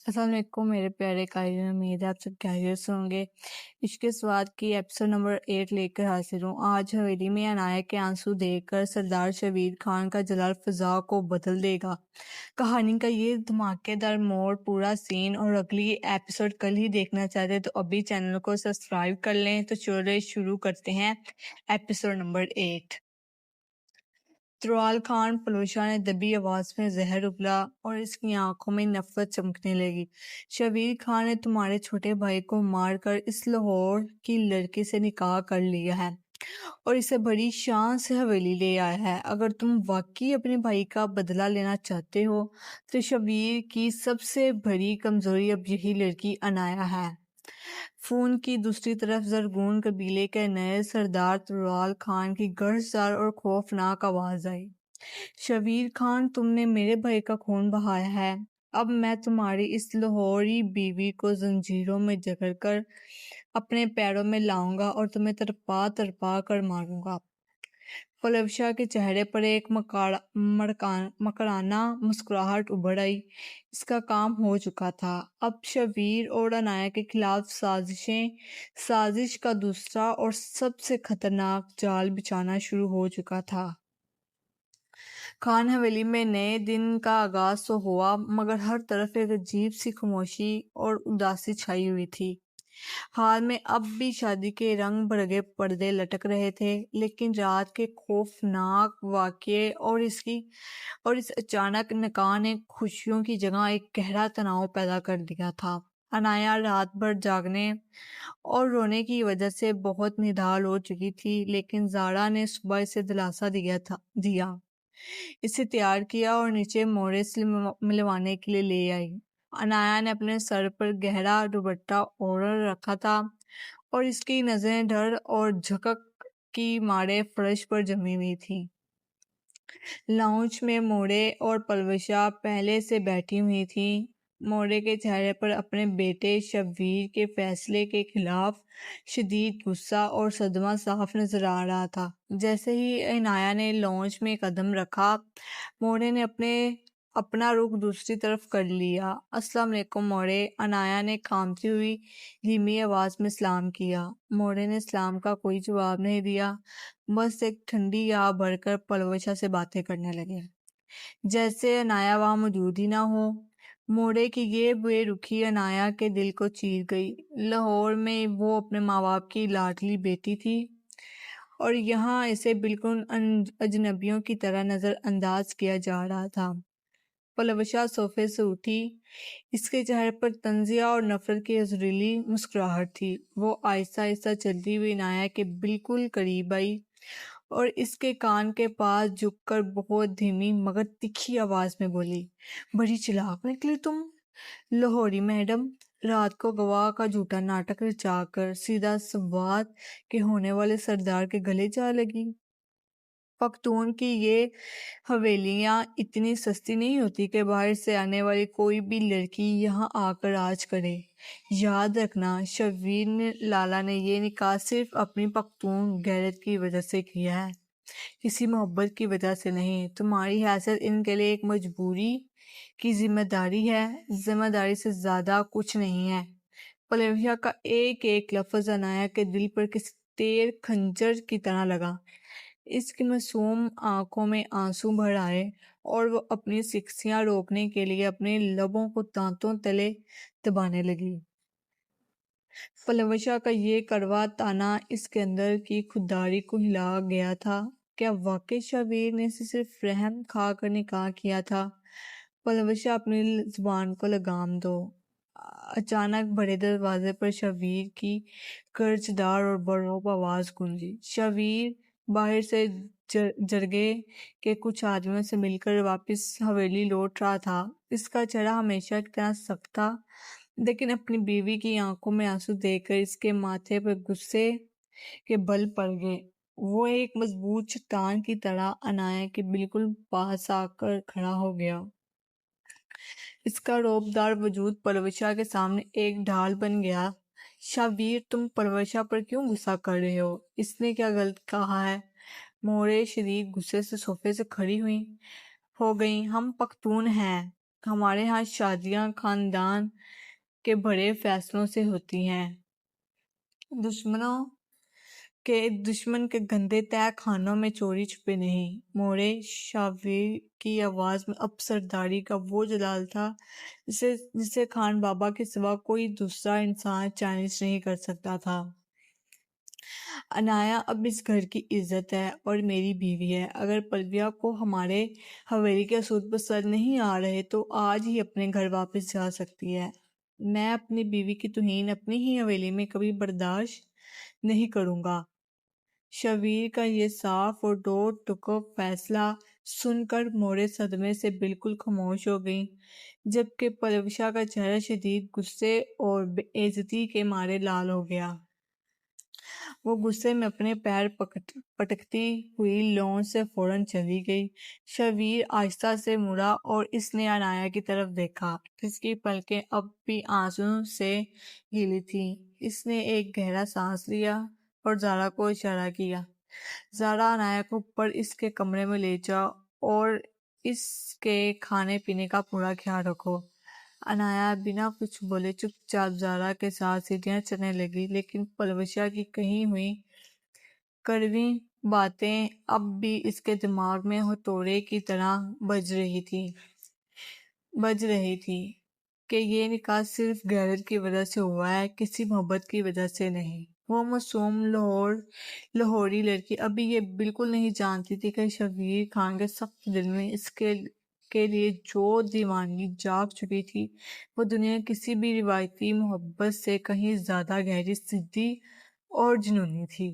السلام علیکم میرے پیارے قائدین، امید ہے آپ سب خیریت سے ہوں گے۔ عشق سواد کی ایپیسوڈ نمبر 8 لے کر حاضر ہوں۔ آج حویلی میں عنایہ کے آنسو دیکھ کر سردار شبیر خان کا جلال فضا کو بدل دے گا۔ کہانی کا یہ دھماکے دار موڑ، پورا سین اور اگلی ایپیسوڈ کل ہی دیکھنا چاہتے تو ابھی چینل کو سبسکرائب کر لیں۔ تو چلے شروع کرتے ہیں ایپیسوڈ نمبر 8۔ ترال خان پلوشا نے دبی آواز میں زہر ابلا اور اس کی آنکھوں میں نفرت چمکنے لگی۔ شبیر خان نے تمہارے چھوٹے بھائی کو مار کر اس لاہور کی لڑکی سے نکاح کر لیا ہے اور اسے بڑی شان سے حویلی لے آیا ہے۔ اگر تم واقعی اپنے بھائی کا بدلہ لینا چاہتے ہو تو شبیر کی سب سے بڑی کمزوری اب یہی لڑکی عنایہ ہے۔ فون کی دوسری طرف زرغون قبیلے کے نئے سردار ترال خان کی گرجدار اور خوفناک آواز آئی۔ شبیر خان، تم نے میرے بھائی کا خون بہایا ہے، اب میں تمہاری اس لاہوری بیوی کو زنجیروں میں جکڑ کر اپنے پیروں میں لاؤں گا اور تمہیں تڑپا تڑپا کر ماروں گا۔ پلوشا کے چہرے پر ایک مکرانہ مسکراہٹ ابھر آئی۔ اس کا کام ہو چکا تھا۔ اب شبیر اور عنایہ کے خلاف سازش کا دوسرا اور سب سے خطرناک جال بچھانا شروع ہو چکا تھا۔ خان حویلی میں نئے دن کا آغاز تو ہوا، مگر ہر طرف ایک عجیب سی خاموشی اور اداسی چھائی ہوئی تھی۔ حال میں اب بھی شادی کے رنگ برنگے پردے لٹک رہے تھے، لیکن رات کے خوفناک واقعے اور اس اچانک نکاح نے خوشیوں کی جگہ ایک گہرا تناؤ پیدا کر دیا تھا۔ عنایہ رات بھر جاگنے اور رونے کی وجہ سے بہت نڈھال ہو چکی تھی، لیکن زارا نے صبح اسے دلاسا دیا، اسے تیار کیا اور نیچے موڑے سے ملوانے کے لیے لے آئی۔ عنایہ نے اپنے سر پر گہرا دوپٹہ اوڑھ رکھا تھا اور اس کی نظریں ڈر اور جھکک کی مارے فرش پر جمی ہوئی تھیں۔ لاؤنج میں موڑے اور پلوشا پہلے سے بیٹھی ہوئی تھیں۔ موڑے کے چہرے پر اپنے بیٹے شبیر کے فیصلے کے خلاف شدید غصہ اور صدمہ صاف نظر آ رہا تھا۔ جیسے ہی عنایہ نے لاؤنج میں قدم رکھا، موڑے نے اپنا رخ دوسری طرف کر لیا۔ السلام علیکم موڑے، عنایہ نے کانپتی ہوئی دھیمی آواز میں سلام کیا۔ موڑے نے سلام کا کوئی جواب نہیں دیا، بس ایک ٹھنڈی آہ بھر کر پلوشا سے باتیں کرنے لگے، جیسے عنایہ وہاں موجود ہی نہ ہو۔ موڑے کی یہ بے رخی عنایہ کے دل کو چیر گئی۔ لاہور میں وہ اپنے ماں باپ کی لاڈلی بیٹی تھی اور یہاں اسے بالکل اجنبیوں کی طرح نظر انداز کیا جا رہا تھا۔ پلوشا صوفے سے اٹھی، اس کے چہرے پر تنزیہ اور نفرت کی زہریلی مسکراہٹ تھی۔ وہ آہستہ آہستہ چلتی ہوئی عنایہ کے بالکل قریب آئی اور اس کے کان کے پاس جھک کر بہت دھیمی مگر تکھی آواز میں بولی، بڑی چلاک نکلی تم لاہوری میڈم، رات کو گواہ کا جھوٹا ناٹک رچا کر سیدھا سوات کے ہونے والے سردار کے گلے جا لگی۔ پختون کی یہ حویلیاں اتنی سستی نہیں ہوتی کہ باہر سے آنے والی کوئی بھی لڑکی یہاں آ کر راج کرے۔ یاد رکھنا، شبیر لالا نے یہ نکاح صرف اپنی پختون غیرت کی وجہ سے کیا ہے، کسی محبت کی وجہ سے نہیں۔ تمہاری حیثیت ان کے لیے ایک مجبوری کی ذمہ داری ہے، ذمہ داری سے زیادہ کچھ نہیں ہے۔ پلوشا کا ایک ایک لفظ عنایہ کے دل پر کسی تیر خنجر کی طرح لگا۔ اس کی معصوم آنکھوں میں آنسو بھر آئے اور وہ اپنی سکسیاں روکنے کے لیے اپنے لبوں کو دانتوں تلے دبانے لگی۔ پلوشا کا یہ کڑوا طعنہ اس کے اندر کی خودداری کو ہلا گیا تھا۔ کیا واقعی شبیر نے اسے صرف رحم کھا کر نکاح کیا تھا؟ پلوشا، اپنی زبان کو لگام دو۔ اچانک بڑے دروازے پر شبیر کی گرجدار اور برہوٹ آواز گونجی۔ شبیر باہر سے جرگے کے کچھ آدمیوں سے مل کر واپس حویلی لوٹ رہا تھا۔ اس کا چہرہ ہمیشہ کی طرح سخت تھا، لیکن اپنی بیوی کی آنکھوں میں آنسو دیکھ کر اس کے ماتھے پر غصے کے بل پڑ گئے۔ وہ ایک مضبوط چٹان کی طرح عنایہ کے بالکل پاس آ کر کھڑا ہو گیا۔ اس کا رعبدار وجود پلوشا کے سامنے ایک ڈھال بن گیا۔ شبیر، تم پلوشا پر کیوں غصہ کر رہے ہو؟ اس نے کیا غلط کہا ہے؟ موڑے شدید غصے سے صوفے سے کھڑی ہو گئیں۔ ہم پختون ہیں، ہمارے ہاں شادیاں خاندان کے بڑے فیصلوں سے ہوتی ہیں، دشمن کے گندے تہہ خانوں میں چوری چھپے نہیں۔ موڑے شاویر کی آواز میں اب سرداری کا وہ جلال تھا جسے خان بابا کے سوا کوئی دوسرا انسان چیلنج نہیں کر سکتا تھا۔ انایا اب اس گھر کی عزت ہے اور میری بیوی ہے۔ اگر پلویا کو ہمارے حویلی کے اصول پسند نہیں آ رہے تو آج ہی اپنے گھر واپس جا سکتی ہے۔ میں اپنی بیوی کی توہین اپنی ہی حویلی میں کبھی برداشت نہیں کروں گا۔ شاویر کا یہ صاف اور دو ٹوک فیصلہ سن کر موڑے صدمے سے بالکل خاموش ہو گئیں، جبکہ پلوشا کا چہرہ شدید غصے اور بے عزتی کے مارے لال ہو گیا۔ وہ غصے میں اپنے پیر پٹکتی ہوئی لون سے فوراً چلی گئی۔ شاویر آہستہ سے مڑا اور اس نے انایا کی طرف دیکھا، جس کی پلکیں اب بھی آنسوؤں سے گیلی تھیں۔ اس نے ایک گہرا سانس لیا اور زارا کو اشارہ کیا، زارا، انایا کو اوپر اس کے کمرے میں لے جاؤ اور اس کے کھانے پینے کا پورا خیال رکھو۔ انایا بنا کچھ بولے چپ چاپ زارا کے ساتھ سیڑھیاں چڑھنے لگی، لیکن پلوشا کی کہی ہوئی کڑوی باتیں اب بھی اس کے دماغ میں ہتھوڑے کی طرح بج رہی تھی کہ یہ نکاح صرف غیرت کی وجہ سے ہوا ہے، کسی محبت کی وجہ سے نہیں۔ وہ معصوم لاہوری لڑکی ابھی یہ بالکل نہیں جانتی تھی کہ شبیر خان کے سخت دل میں اس کے لیے جو دیوانگی جاگ چکی تھی وہ دنیا کسی بھی روایتی محبت سے کہیں زیادہ گہری، سیدھی اور جنونی تھی۔